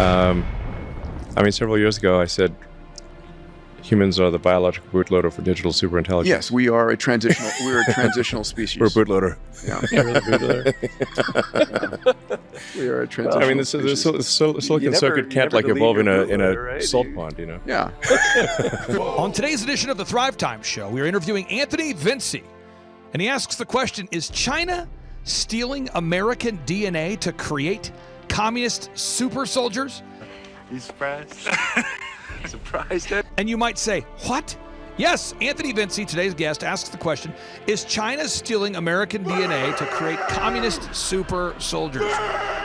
I mean, several years ago, I said humans are the biological bootloader for digital superintelligence. Yes, we are a transitional. We're a transitional species. We're a bootloader. Yeah. We're the bootloader. We are a transitional. I mean, the silicon circuit can't like evolve in a right? salt pond, you know. Yeah. On today's edition of the Thrivetime Show, we are interviewing Anthony Vinci, and he asks the question: is China stealing American DNA to create communist super soldiers? You surprised? Surprised? And you might say, what? Yes, Anthony Vinci, today's guest, asks the question, is China stealing American DNA to create communist super soldiers?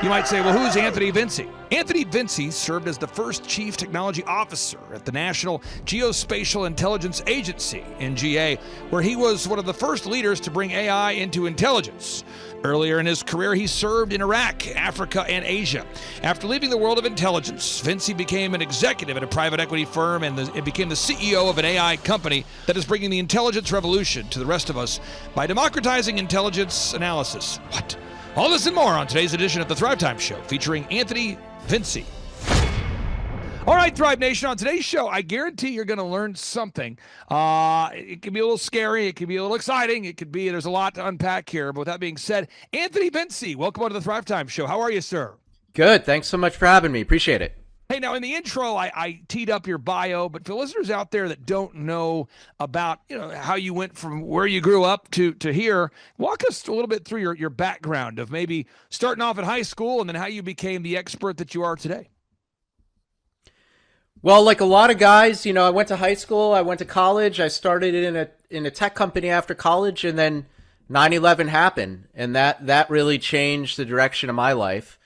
You might say, well, who's Anthony Vinci? Anthony Vinci served as the first chief technology officer at the National Geospatial Intelligence Agency, NGA, where he was one of the first leaders to bring AI into intelligence. Earlier in his career, he served in Iraq, Africa, and Asia. After leaving the world of intelligence, Vinci became an executive at a private equity firm and became the CEO of an AI company that is bringing the intelligence revolution to the rest of us by democratizing intelligence analysis. What? All this and more on today's edition of the Thrivetime Show, featuring Anthony Vinci. All right, Thrive Nation, on today's show, I guarantee you're going to learn something. It can be a little scary. It can be a little exciting. It could be, there's a lot to unpack here. But with that being said, Anthony Vinci, welcome on to the Thrivetime Show. How are you, sir? Good. Thanks so much for having me. Appreciate it. Hey, now in the intro, I teed up your bio, but for listeners out there that don't know about, how you went from where you grew up to here, walk us a little bit through your background of maybe starting off at high school and then how you became the expert that you are today. Well, like a lot of guys, I went to high school, I went to college, I started in a tech company after college, and then 9/11 happened, and that really changed the direction of my life.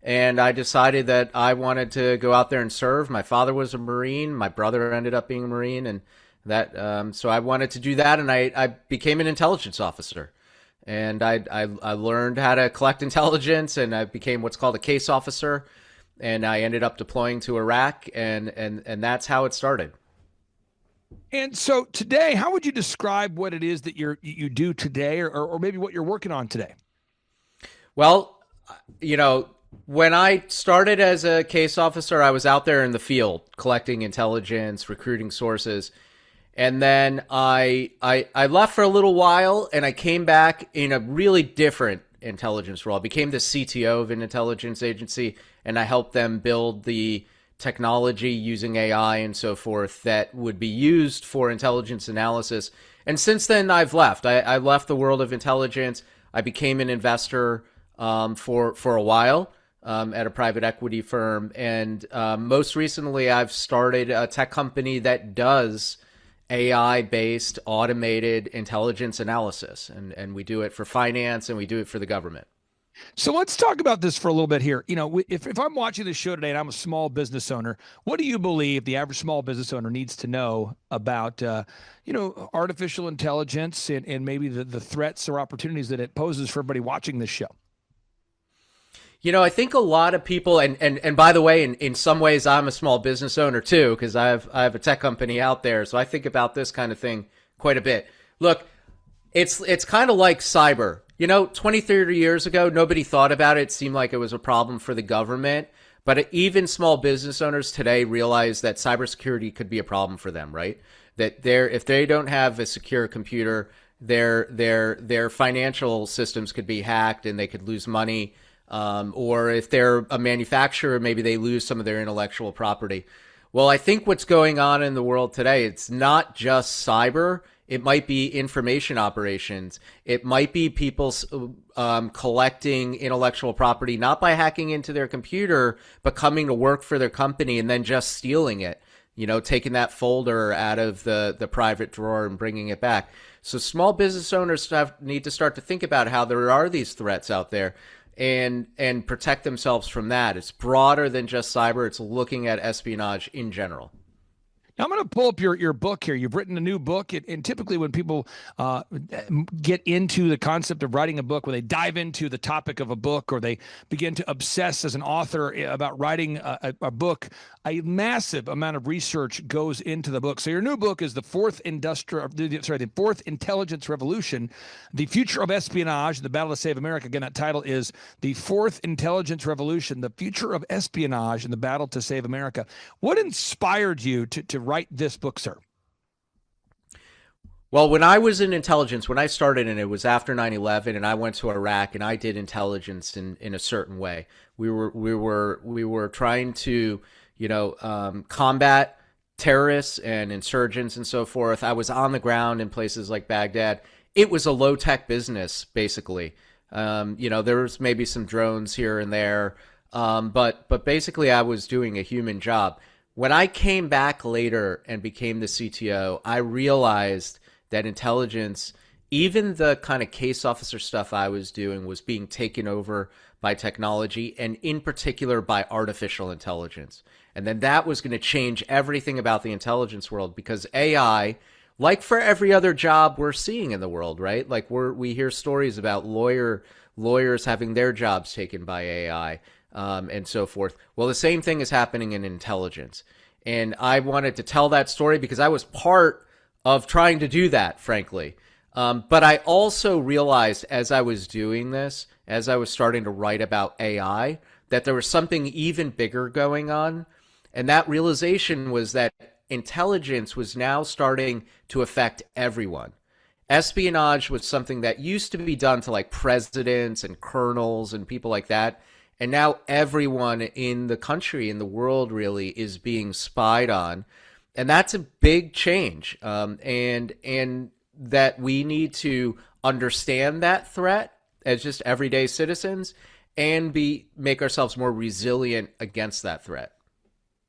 And I decided that I wanted to go out there and serve. My father was a Marine, my brother ended up being a Marine, and so I wanted to do that, and I became an intelligence officer. And I learned how to collect intelligence, and I became what's called a case officer. And I ended up deploying to Iraq, and that's how it started. And so today, how would you describe what it is that you do today, or maybe what you're working on today? Well, when I started as a case officer, I was out there in the field collecting intelligence, recruiting sources. And then I left for a little while, and I came back in a really different intelligence role. I became the CTO of an intelligence agency, and I helped them build the technology using AI and so forth that would be used for intelligence analysis. And since then, I've left. I left the world of intelligence. I became an investor for a while at a private equity firm. And most recently, I've started a tech company that does AI-based automated intelligence analysis. And we do it for finance, and we do it for the government. So let's talk about this for a little bit here. If I'm watching this show today and I'm a small business owner, what do you believe the average small business owner needs to know about, artificial intelligence and maybe the threats or opportunities that it poses for everybody watching this show? I think a lot of people, and by the way, in some ways, I'm a small business owner too, because I have a tech company out there. So I think about this kind of thing quite a bit. Look, it's kind of like cyber. 20, 30 years ago, nobody thought about it. It seemed like it was a problem for the government. But even small business owners today realize that cybersecurity could be a problem for them, right? That if they don't have a secure computer, their financial systems could be hacked and they could lose money. Or if they're a manufacturer, maybe they lose some of their intellectual property. Well, I think what's going on in the world today, it's not just cyber. It might be information operations. It might be people collecting intellectual property, not by hacking into their computer, but coming to work for their company and then just stealing it, taking that folder out of the private drawer and bringing it back. So small business owners need to start to think about how there are these threats out there and protect themselves from that. It's broader than just cyber. It's looking at espionage in general. Now, I'm going to pull up your book here. You've written a new book, and typically when people get into the concept of writing a book, when they dive into the topic of a book, or they begin to obsess as an author about writing a book, a massive amount of research goes into the book. So your new book is the fourth intelligence revolution, the future of espionage, the battle to save America. Again, that title is the fourth intelligence revolution, the future of espionage and the battle to save America. What inspired you to write this book, sir? Well, when I was in intelligence, when I started, and it was after 9/11, and I went to Iraq and I did intelligence in a certain way. We were trying to, combat terrorists and insurgents and so forth. I was on the ground in places like Baghdad. It was a low tech business, basically. There was maybe some drones here and there, but basically I was doing a human job. When I came back later and became the CTO, I realized that intelligence, even the kind of case officer stuff I was doing, was being taken over by technology, and in particular by artificial intelligence. And then that was going to change everything about the intelligence world, because AI, like for every other job we're seeing in the world, right? Like we hear stories about lawyers having their jobs taken by AI. And so forth. Well, the same thing is happening in intelligence. And I wanted to tell that story because I was part of trying to do that, frankly. But I also realized as I was doing this, as I was starting to write about AI, that there was something even bigger going on. And that realization was that intelligence was now starting to affect everyone. Espionage was something that used to be done to like presidents and colonels and people like that. And now everyone in the country, in the world, really is being spied on. And that's a big change. And that we need to understand that threat as just everyday citizens and make ourselves more resilient against that threat.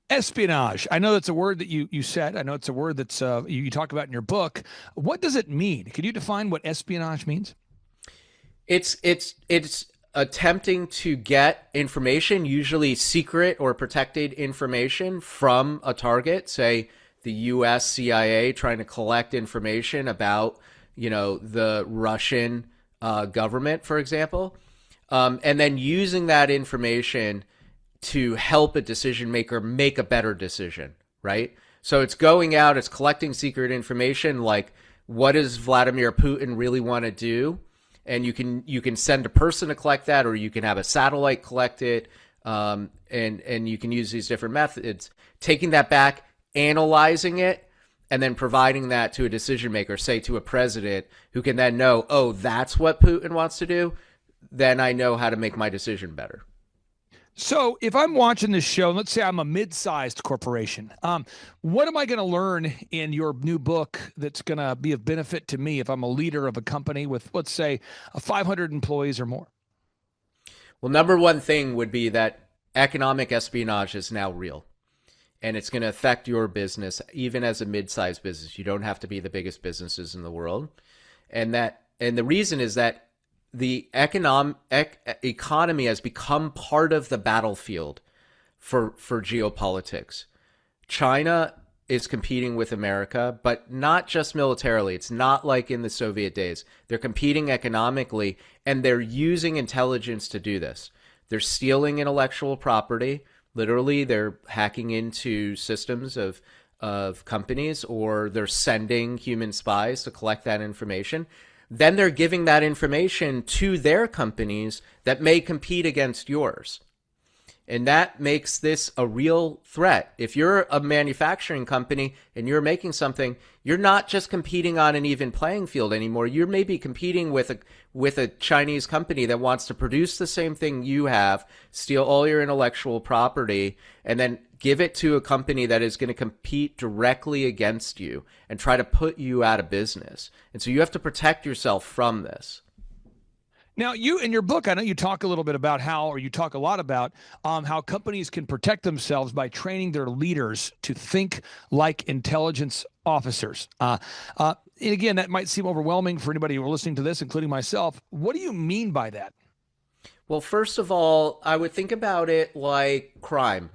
Espionage. I know that's a word that you said. I know it's a word that's you talk about in your book. What does it mean? Could you define what espionage means? It's attempting to get information, usually secret or protected information, from a target, say the US CIA, trying to collect information about, the Russian government, for example, and then using that information to help a decision maker make a better decision, right? So it's going out, it's collecting secret information, like what does Vladimir Putin really want to do? And you can send a person to collect that, or you can have a satellite collect it, and you can use these different methods. Taking that back, analyzing it, and then providing that to a decision maker, say to a president, who can then know, oh, that's what Putin wants to do. Then I know how to make my decision better. So if I'm watching this show, let's say I'm a mid-sized corporation, what am I going to learn in your new book that's going to be of benefit to me if I'm a leader of a company with, let's say, 500 employees or more? Well, number one thing would be that economic espionage is now real, and it's going to affect your business, even as a mid-sized business. You don't have to be the biggest businesses in the world. And the reason is that the economy has become part of the battlefield for geopolitics. China is competing with America, but not just militarily. It's not like in the Soviet days. They're competing economically, and they're using intelligence to do this. They're stealing intellectual property. Literally, they're hacking into systems of companies, or they're sending human spies to collect that information. Then they're giving that information to their companies that may compete against yours. And that makes this a real threat. If you're a manufacturing company and you're making something, you're not just competing on an even playing field anymore. You're maybe competing with a Chinese company that wants to produce the same thing you have, steal all your intellectual property, and then give it to a company that is going to compete directly against you and try to put you out of business. And so you have to protect yourself from this. Now, you in your book, I know you talk a little bit about you talk a lot about how companies can protect themselves by training their leaders to think like intelligence officers. And again, that might seem overwhelming for anybody who are listening to this, including myself. What do you mean by that? Well, first of all, I would think about it like crime.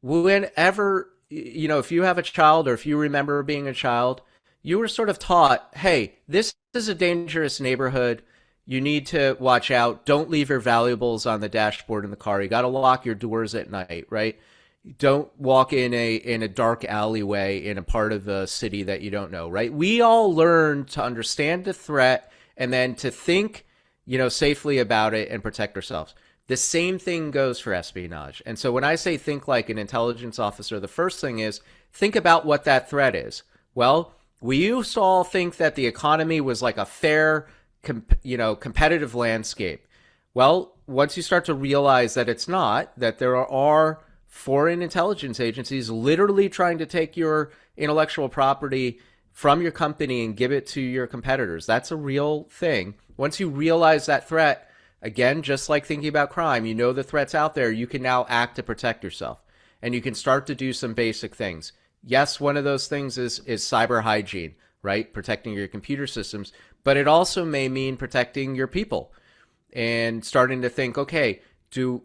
Whenever if you have a child, or if you remember being a child, you were sort of taught, hey, this is a dangerous neighborhood. You need to watch out. Don't leave your valuables on the dashboard in the car. You got to lock your doors at night, right? Don't walk in a dark alleyway in a part of the city that you don't know, right? We all learn to understand the threat and then to think, safely about it and protect ourselves. The same thing goes for espionage. And so when I say think like an intelligence officer, the first thing is think about what that threat is. Well, we used to all think that the economy was like a fair, competitive landscape. Well, once you start to realize that it's not, that there are foreign intelligence agencies literally trying to take your intellectual property from your company and give it to your competitors. That's a real thing. Once you realize that threat, again, just like thinking about crime, the threat's out there, you can now act to protect yourself. And you can start to do some basic things. Yes, one of those things is cyber hygiene, right? Protecting your computer systems. But it also may mean protecting your people and starting to think, okay, do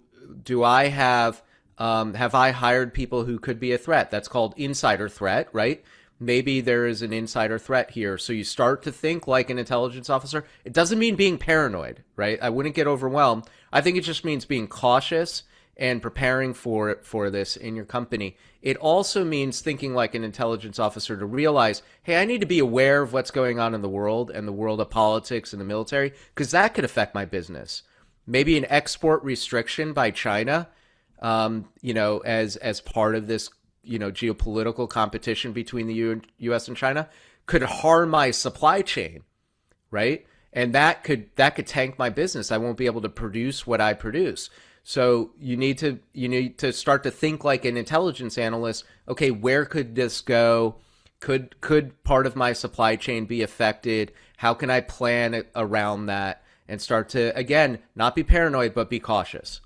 I have I hired people who could be a threat? That's called insider threat, right? Maybe there is an insider threat here. So you start to think like an intelligence officer. It doesn't mean being paranoid, right? I wouldn't get overwhelmed. I think it just means being cautious and preparing for this in your company. It also means thinking like an intelligence officer to realize, hey, I need to be aware of what's going on in the world and the world of politics and the military, because that could affect my business. Maybe an export restriction by China, as part of this, geopolitical competition between the U.S. and China could harm my supply chain, right? And that could tank my business. I won't be able to produce what I produce. So you need to start to think like an intelligence analyst. Okay, where could this go? Could part of my supply chain be affected? How can I plan around that and start to, again, not be paranoid, but be cautious?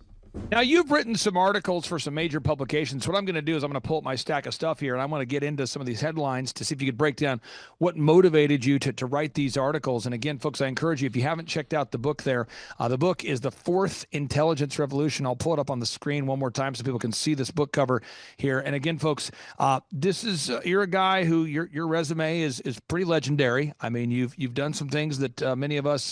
Now, you've written some articles for some major publications. What I'm going to do is I'm going to pull up my stack of stuff here, and I want to get into some of these headlines to see if you could break down what motivated you to write these articles. And again, folks, I encourage you, if you haven't checked out the book there, the book is The Fourth Intelligence Revolution. I'll pull it up on the screen one more time so people can see this book cover here. And again, folks, this is you're a guy who your resume is pretty legendary. I mean, you've done some things that many of us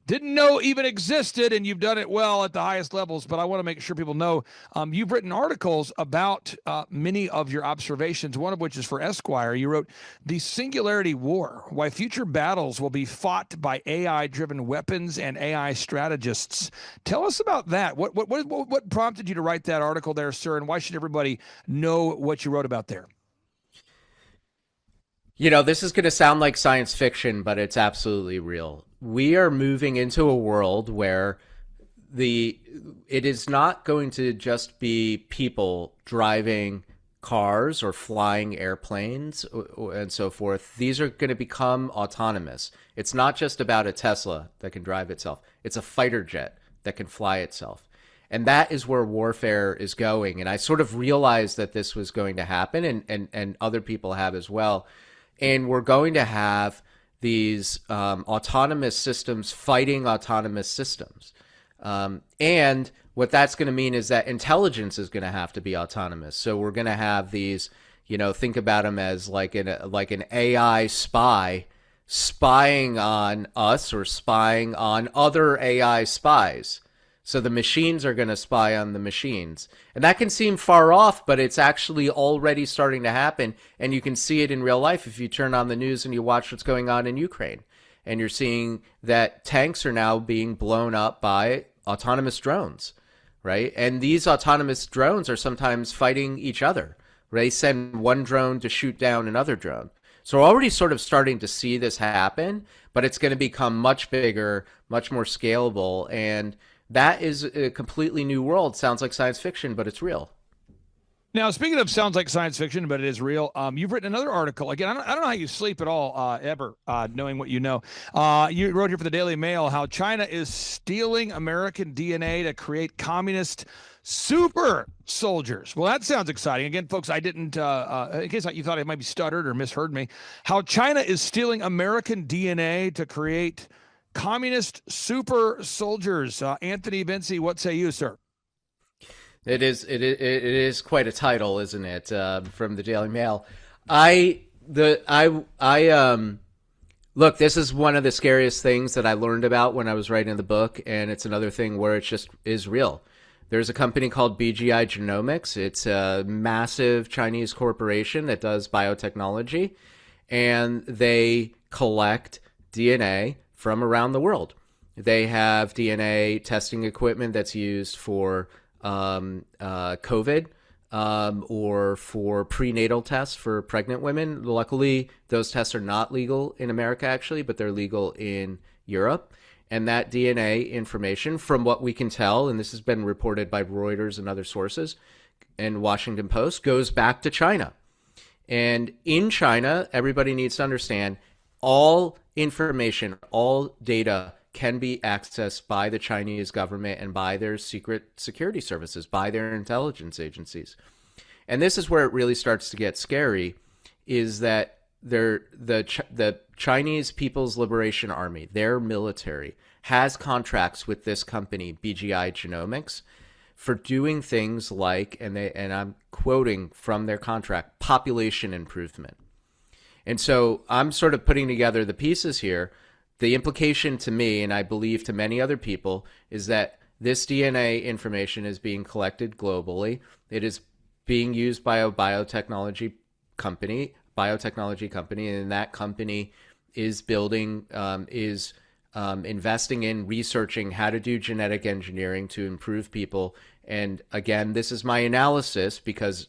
didn't know even existed, and you've done it well at the highest levels. But I want to make sure people know you've written articles about many of your observations, one of which is for Esquire. You wrote, "The Singularity War, Why Future Battles Will Be Fought by AI-Driven Weapons and AI Strategists." Tell us about that. What prompted you to write that article there, sir, and why should everybody know what you wrote about there? This is going to sound like science fiction, but it's absolutely real. We are moving into a world where it is not going to just be people driving cars or flying airplanes and so forth. These are going to become autonomous. It's not just about a Tesla that can drive itself. It's a fighter jet that can fly itself. And that is where warfare is going. And I sort of realized that this was going to happen, and other people have as well. And we're going to have these autonomous systems fighting autonomous systems. And what that's going to mean is that intelligence is going to have to be autonomous. So we're going to have these, think about them as like an AI spy spying on us or spying on other AI spies. So the machines are going to spy on the machines. And that can seem far off, but it's actually already starting to happen. And you can see it in real life if you turn on the news and you watch what's going on in Ukraine. And you're seeing that tanks are now being blown up by autonomous drones, right? And these autonomous drones are sometimes fighting each other. They send one drone to shoot down another drone. So we're already sort of starting to see this happen, but it's going to become much bigger, much more scalable. And that is a completely new world. Sounds like science fiction, but it's real. Now, speaking of sounds like science fiction, but it is real, you've written another article. Again, I don't know how you sleep at all, ever, knowing what you know. You wrote here for the Daily Mail how China is stealing American DNA to create communist super soldiers. Well, that sounds exciting. Again, folks, I didn't, in case you thought I might be stuttered or misheard me, how China is stealing American DNA to create communist super soldiers. Anthony Vinci, what say you, sir? It is quite a title, isn't it? From the Daily Mail. I look. This is one of the scariest things that I learned about when I was writing the book, and it's another thing where it just is real. There's a company called BGI Genomics. It's a massive Chinese corporation that does biotechnology, and they collect DNA from around the world. They have DNA testing equipment that's used for COVID or for prenatal tests for pregnant women. Luckily, those tests are not legal in America, actually, but they're legal in Europe. And that DNA information, from what we can tell, and this has been reported by Reuters and other sources and Washington Post, goes back to China. And in China, everybody needs to understand all information, all data can be accessed by the Chinese government and by their secret security services, by their intelligence agencies. And this is where it really starts to get scary, is that the Chinese People's Liberation Army, their military, has contracts with this company, BGI Genomics, for doing things like, and I'm quoting from their contract, population improvement. And so I'm sort of putting together the pieces here. The implication to me, and I believe to many other people, is that this DNA information is being collected globally. It is being used by a biotechnology company, and that company is investing in researching how to do genetic engineering to improve people. And again, this is my analysis because,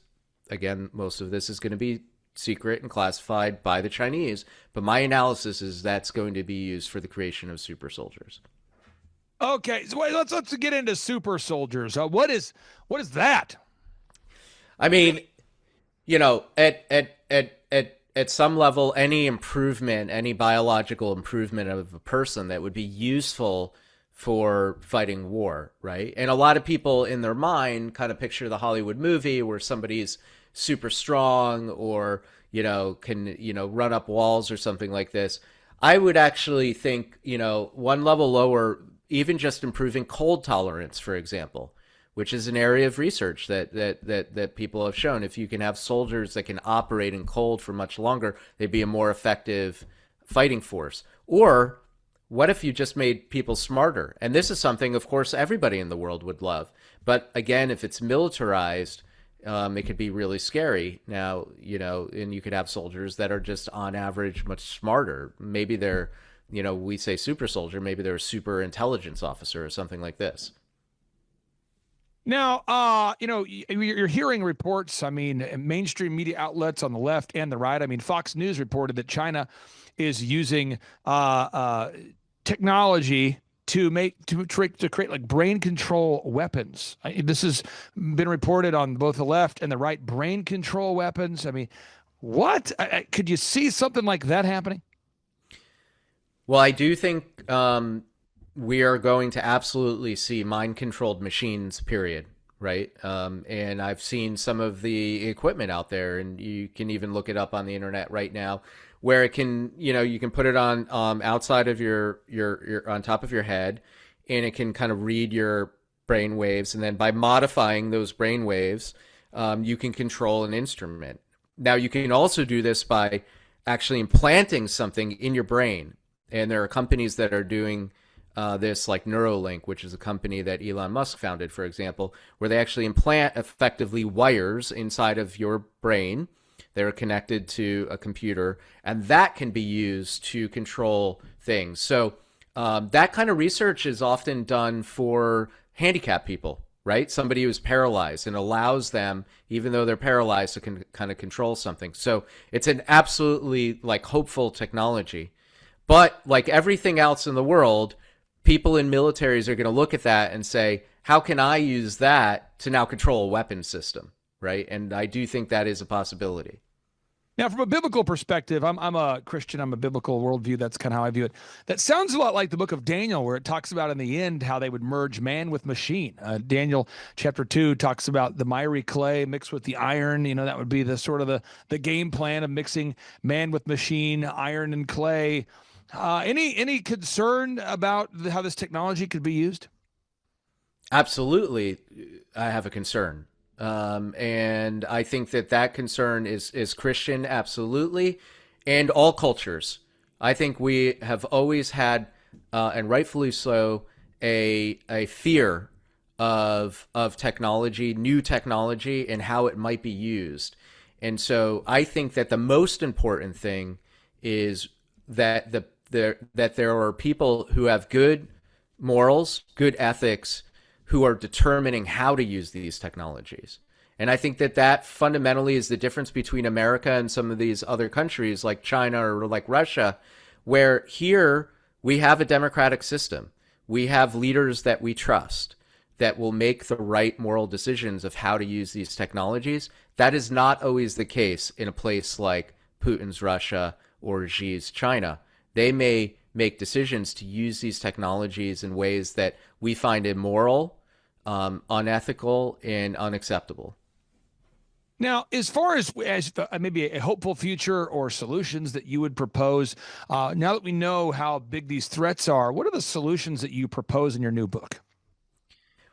again, most of this is going to be secret and classified by the Chinese. But my analysis is that's going to be used for the creation of super soldiers. Okay, so wait, let's get into super soldiers. What is that? I mean, at some level, any improvement, any biological improvement of a person that would be useful for fighting war, right? And a lot of people in their mind kind of picture the Hollywood movie where somebody's super strong or, can, run up walls or something like this. I would actually think, one level lower, even just improving cold tolerance, for example, which is an area of research that people have shown. If you can have soldiers that can operate in cold for much longer, they'd be a more effective fighting force. Or what if you just made people smarter? And this is something, of course, everybody in the world would love. But again, if it's militarized, it could be really scary. Now, and you could have soldiers that are just on average much smarter. Maybe they're, we say super soldier, maybe they're a super intelligence officer or something like this. Now, you're hearing reports, mainstream media outlets on the left and the right. Fox News reported that China is using technology to create like brain control weapons. This has been reported on both the left and the right. Brain control weapons. What? Could you see something like that happening? Well, I do think we are going to absolutely see mind-controlled machines, period, right? And I've seen some of the equipment out there, and you can even look it up on the internet right now, where it can, you can put it on outside of your on top of your head, and it can kind of read your brain waves, and then by modifying those brain waves, you can control an instrument. Now, you can also do this by actually implanting something in your brain, and there are companies that are doing this, like Neuralink, which is a company that Elon Musk founded, for example, where they actually implant effectively wires inside of your brain. They're connected to a computer, and that can be used to control things. So that kind of research is often done for handicapped people, right? Somebody who's paralyzed, and allows them, even though they're paralyzed, to kind of control something. So it's an absolutely hopeful technology. But like everything else in the world, people in militaries are going to look at that and say, how can I use that to now control a weapon system, right? And I do think that is a possibility. Now, from a biblical perspective, I'm a Christian. I'm a biblical worldview. That's kind of how I view it. That sounds a lot like the book of Daniel, where it talks about in the end how they would merge man with machine. Daniel chapter 2 talks about the miry clay mixed with the iron. That would be the sort of the game plan of mixing man with machine, iron and clay. Any concern about how this technology could be used? Absolutely, I have a concern. And I think that concern is Christian, absolutely, and all cultures. I think we have always had, and rightfully so, a fear of technology, new technology, and how it might be used. And so I think that the most important thing is that that there are people who have good morals, good ethics, who are determining how to use these technologies. And I think that fundamentally is the difference between America and some of these other countries like China or like Russia, where here we have a democratic system. We have leaders that we trust that will make the right moral decisions of how to use these technologies. That is not always the case in a place like Putin's Russia or Xi's China. They may make decisions to use these technologies in ways that we find immoral, unethical, and unacceptable. Now, as far as maybe a hopeful future or solutions that you would propose, now that we know how big these threats are, what are the solutions that you propose in your new book?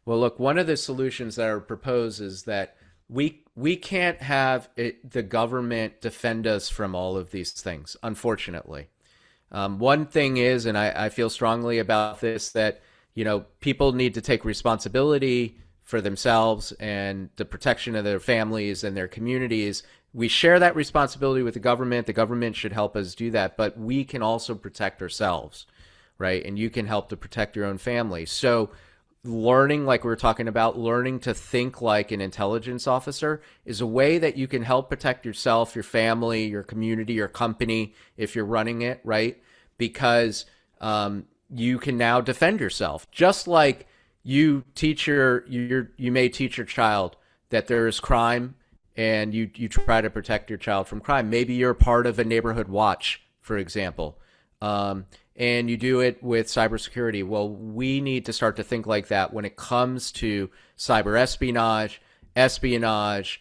Well, look, one of the solutions that are proposed is that we can't have the government defend us from all of these things, unfortunately. One thing is, and I feel strongly about this, that people need to take responsibility for themselves and the protection of their families and their communities. We share that responsibility with the government. The government should help us do that, but we can also protect ourselves, right? And you can help to protect your own family. So learning, like we were talking about, learning to think like an intelligence officer is a way that you can help protect yourself, your family, your community, your company, if you're running it, right? Because you can now defend yourself. Just like you may teach your child that there is crime and you try to protect your child from crime. Maybe you're part of a neighborhood watch, for example, and you do it with cybersecurity. Well, we need to start to think like that when it comes to cyber espionage,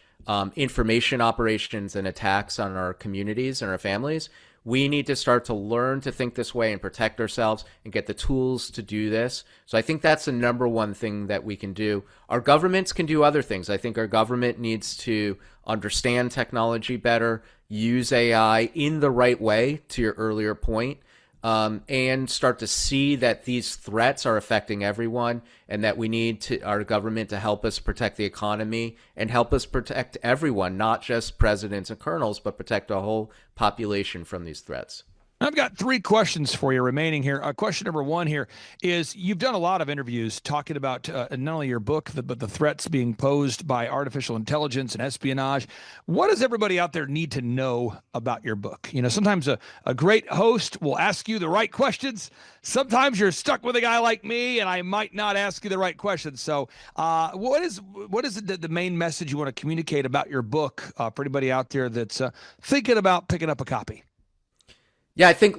information operations and attacks on our communities and our families. We need to start to learn to think this way and protect ourselves and get the tools to do this. So I think that's the number one thing that we can do. Our governments can do other things. I think our government needs to understand technology better, use AI in the right way, to your earlier point, and start to see that these threats are affecting everyone and that we need our government to help us protect the economy and help us protect everyone, not just presidents and colonels, but protect a whole population from these threats. I've got 3 questions for you remaining here. Question number 1 here is, you've done a lot of interviews talking about not only your book, but the threats being posed by artificial intelligence and espionage. What does everybody out there need to know about your book? Sometimes a great host will ask you the right questions. Sometimes you're stuck with a guy like me, and I might not ask you the right questions. So what is the main message you want to communicate about your book for anybody out there that's thinking about picking up a copy? Yeah, I think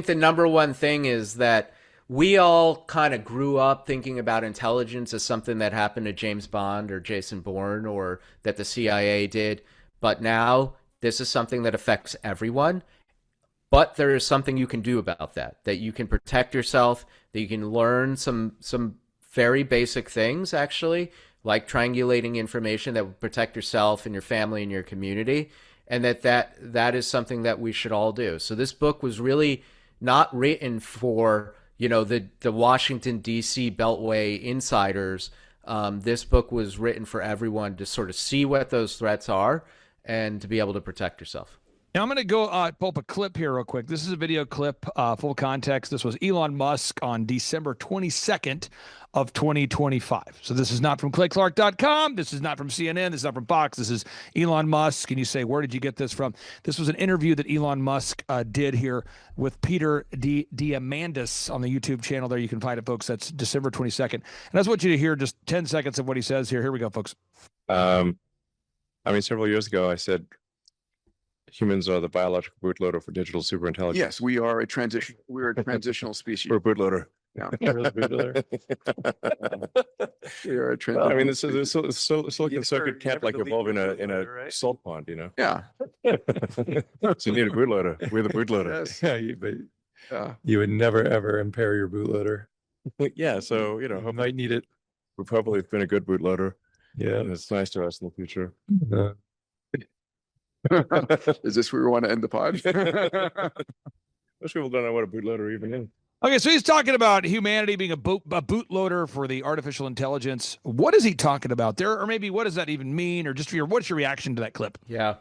the number one thing is that we all kind of grew up thinking about intelligence as something that happened to James Bond or Jason Bourne or that the CIA did. But now this is something that affects everyone. But there is something you can do about that you can protect yourself, that you can learn some very basic things, actually, like triangulating information that will protect yourself and your family and your community. And that is something that we should all do. So this book was really not written for, the Washington, D.C. Beltway insiders. This book was written for everyone to sort of see what those threats are and to be able to protect yourself. Now I'm going to go pull up a clip here real quick. This is a video clip, full context. This was Elon Musk on December 22nd of 2025. So this is not from ClayClark.com. This is not from CNN. This is not from Fox. This is Elon Musk. And you say, where did you get this from? This was an interview that Elon Musk did here with Peter Diamandis on the YouTube channel. There you can find it, folks. That's December 22nd. And I just want you to hear just 10 seconds of what he says here. Here we go, folks. Several years ago, I said, humans are the biological bootloader for digital superintelligence. Yes, we're a transitional species. We're a bootloader. Yeah. We're a bootloader. We are a transitional. This is silicon circuit can't evolve in a right? salt pond, Yeah. So you need a bootloader. We're the bootloader. Yes. You would never ever impair your bootloader. Yeah. So You might need it we've probably been a good bootloader. Yeah. And it's nice to us in the future. Is this where we want to end the pod? Most people don't know what a bootloader even is. Okay, so he's talking about humanity being a bootloader for the artificial intelligence. What is he talking about there? Or maybe what does that even mean? Or just what's your reaction to that clip? Yeah.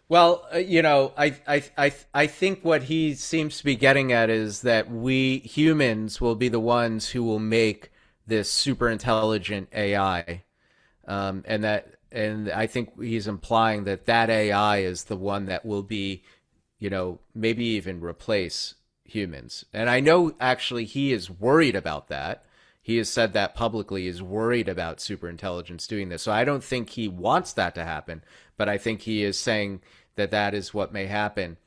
Well, I think what he seems to be getting at is that we humans will be the ones who will make this super intelligent AI, and I think he's implying that AI is the one that will be, maybe even replace humans. And I know actually he is worried about that. He has said that publicly, is worried about superintelligence doing this. So I don't think he wants that to happen, but I think he is saying that is what may happen.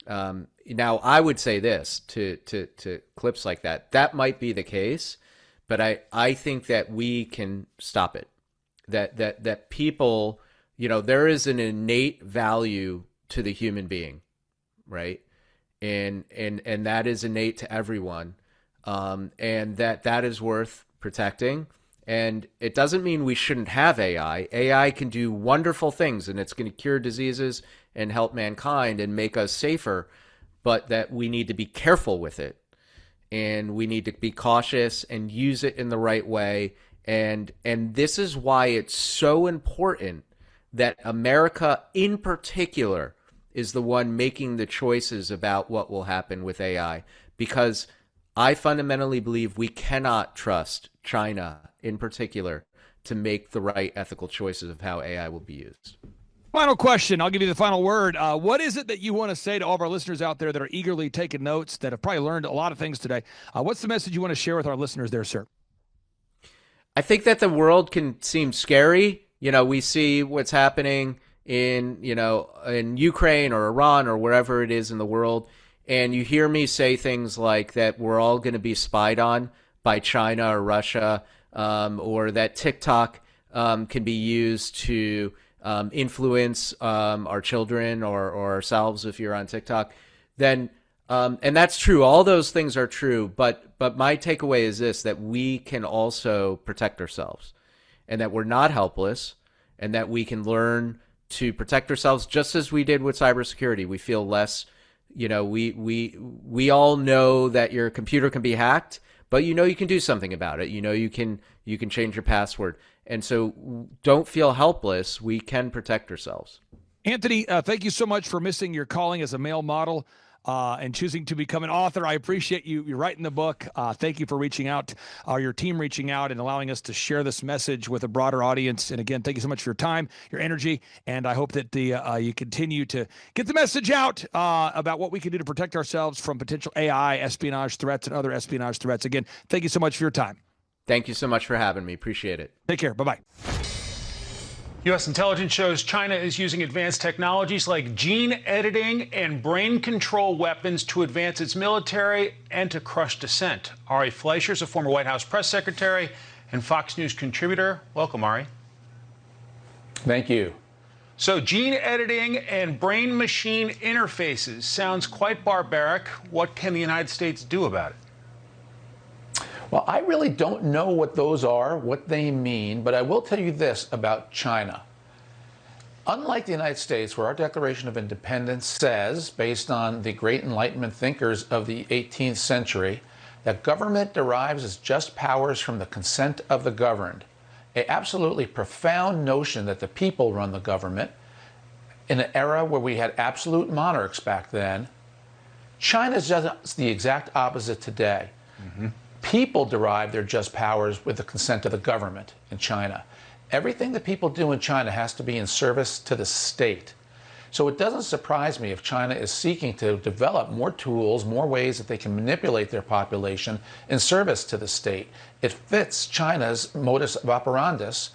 Now, I would say this to clips like that. That might be the case, but I think that we can stop it. That people, there is an innate value to the human being, right? And that is innate to everyone. And that is worth protecting. And it doesn't mean we shouldn't have AI. AI can do wonderful things, and it's going to cure diseases and help mankind and make us safer, but that we need to be careful with it. And we need to be cautious and use it in the right way. And this is why it's so important that America in particular is the one making the choices about what will happen with AI, because I fundamentally believe we cannot trust China in particular to make the right ethical choices of how AI will be used. Final question. I'll give you the final word. What is it that you want to say to all of our listeners out there that are eagerly taking notes, that have probably learned a lot of things today? What's the message you want to share with our listeners there, sir? I think that the world can seem scary. We see what's happening in Ukraine or Iran or wherever it is in the world. And you hear me say things like that we're all going to be spied on by China or Russia, or that TikTok can be used to influence our children or ourselves if you're on TikTok, then and that's true. All those things are true. But my takeaway is this, that we can also protect ourselves, and that we're not helpless, and that we can learn to protect ourselves just as we did with cybersecurity. We feel less, we all know that your computer can be hacked, but you can do something about it. You can change your password. And so don't feel helpless. We can protect ourselves. Anthony, thank you so much for missing your calling as a male model and choosing to become an author. I appreciate you writing the book. Thank you for reaching out, your team reaching out and allowing us to share this message with a broader audience. And again, thank you so much for your time, your energy, and I hope that you continue to get the message out about what we can do to protect ourselves from potential AI espionage threats and other espionage threats. Again, thank you so much for your time. Thank you so much for having me. Appreciate it. Take care. Bye-bye. U.S. intelligence shows China is using advanced technologies like gene editing and brain control weapons to advance its military and to crush dissent. Ari Fleischer is a former White House press secretary and Fox News contributor. Welcome, Ari. Thank you. So gene editing and brain-machine interfaces sounds quite barbaric. What can the United States do about it? Well, I really don't know what those are, what they mean, but I will tell you this about China. Unlike the United States, where our Declaration of Independence says, based on the great Enlightenment thinkers of the 18th century, that government derives its just powers from the consent of the governed, an absolutely profound notion that the people run the government. In an era where we had absolute monarchs back then, China's just the exact opposite today. Mm-hmm. People derive their just powers with the consent of the government in China. Everything that people do in China has to be in service to the state. So it doesn't surprise me if China is seeking to develop more tools, more ways that they can manipulate their population in service to the state. It fits China's modus operandus,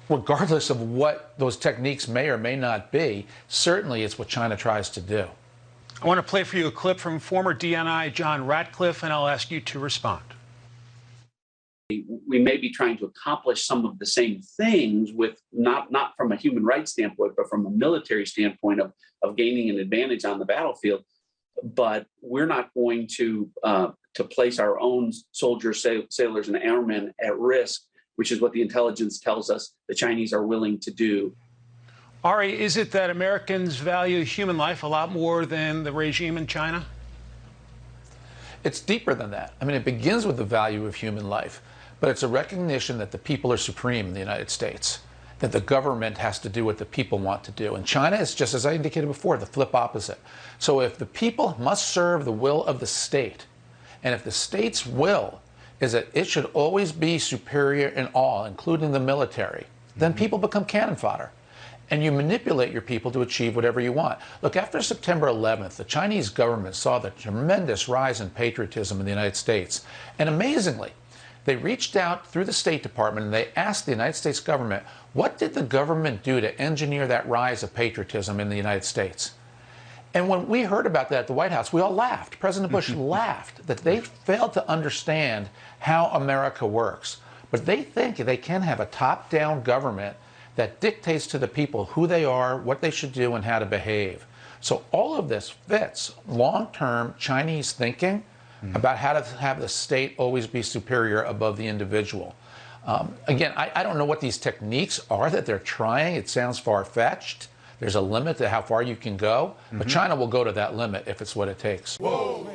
regardless of what those techniques may or may not be. Certainly it's what China tries to do. I want to play for you a clip from former DNI John Ratcliffe, and I'll ask you to respond. We may be trying to accomplish some of the same things with not from a human rights standpoint, but from a military standpoint of gaining an advantage on the battlefield. But we're not going to place our own soldiers, sailors, and airmen at risk which is what the intelligence tells us the Chinese are willing to do. Ari, is it that Americans value human life a lot more than the regime in China? It's deeper than that. I mean, it begins with the value of human life, but it's a recognition that the people are supreme in the United States, that the government has to do what the people want to do. And China is, just as I indicated before, the flip opposite. So if the people must serve the will of the state, and if the state's will is that it should always be superior in all, including the military, then people become cannon fodder. And you manipulate your people to achieve whatever you want. Look, after September 11th, the Chinese government saw the tremendous rise in patriotism in the United States. And amazingly, they reached out through the State Department and they asked the United States government, what did the government do to engineer that rise of patriotism in the United States? And when we heard about that at the White House, we all laughed. President Bush laughed that they failed to understand how America works. But they think they can have a top-down government that dictates to the people who they are, what they should do, and how to behave. So all of this fits long-term Chinese thinking about how to have the state always be superior above the individual. Again, I don't know what these techniques are that they're trying. It sounds far-fetched. There's a limit to how far you can go, but China will go to that limit if it's what it takes. Whoa.